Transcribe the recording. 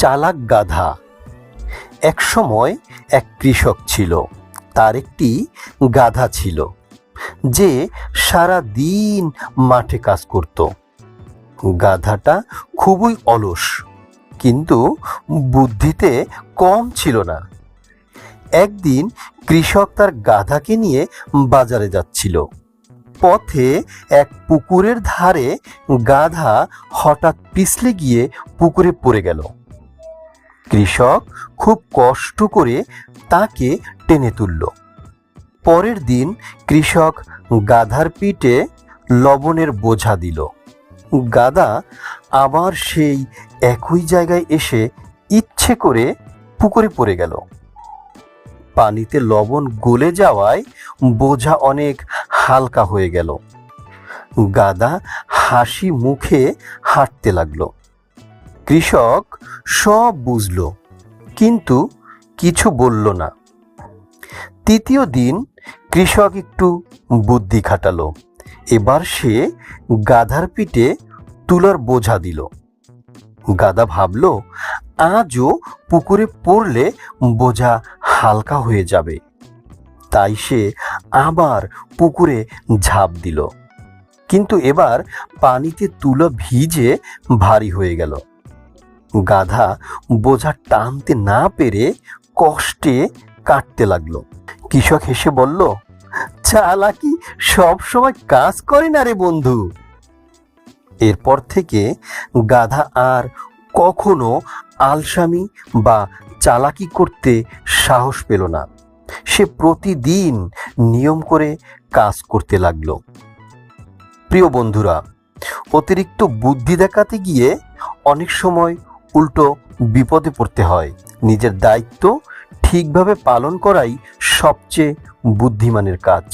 চালাক গাধা। এক সময় এক কৃষক ছিল, তার একটি গাধা ছিল যে সারা দিন মাঠে কাজ করত। গাধাটা খুবই অলস, কিন্তু বুদ্ধিতে কম ছিল না। একদিন কৃষক তার গাধাকে নিয়ে বাজারে যাচ্ছিল। পথে এক পুকুরের ধারে গাধা হঠাৎ পিছলে গিয়ে পুকুরে পড়ে গেল। কৃষক খুব কষ্ট করে তাকে টেনে তুলল। পরের দিন কৃষক গাধার পিঠে লবণের বোঝা দিল। গাধা আবার সেই একই জায়গায় এসে ইচ্ছে করে পুকুরে পড়ে গেল। পানিতে লবণ গলে যাওয়ায় বোঝা অনেক হালকা হয়ে গেল। গাধা হাসি মুখে হাঁটতে লাগলো। কৃষক সব বুঝল, কিন্তু কিছু বলল না। তৃতীয় দিন কৃষক একটু বুদ্ধি খাটালো। এবার সে গাধার পিঠে তুলার বোঝা দিল। গাধা ভাবল, আজও পুকুরে পড়লে বোঝা হালকা হয়ে যাবে। তাই সে আবার পুকুরে ঝাঁপ দিল, কিন্তু এবার পানিতে তুলা ভিজে ভারী হয়ে গেল। গাধা বোঝা টানতে না পেরে কষ্টে কাটতে লাগলো। কৃষক হেসে বলল, চালাকি সব সময় কাজ করে না রে বন্ধু। এরপর থেকে গাধা আর কখনো আলসামি বা চালাকি করতে সাহস পেল না। সে প্রতিদিন নিয়ম করে কাজ করতে লাগলো। প্রিয় বন্ধুরা, অতিরিক্ত বুদ্ধি দেখাতে গিয়ে অনেক সময় উল্টো বিপদে পড়তে হয়। নিজের দায়িত্ব ঠিকভাবে পালন করাই সবচেয়ে বুদ্ধিমানের কাজ।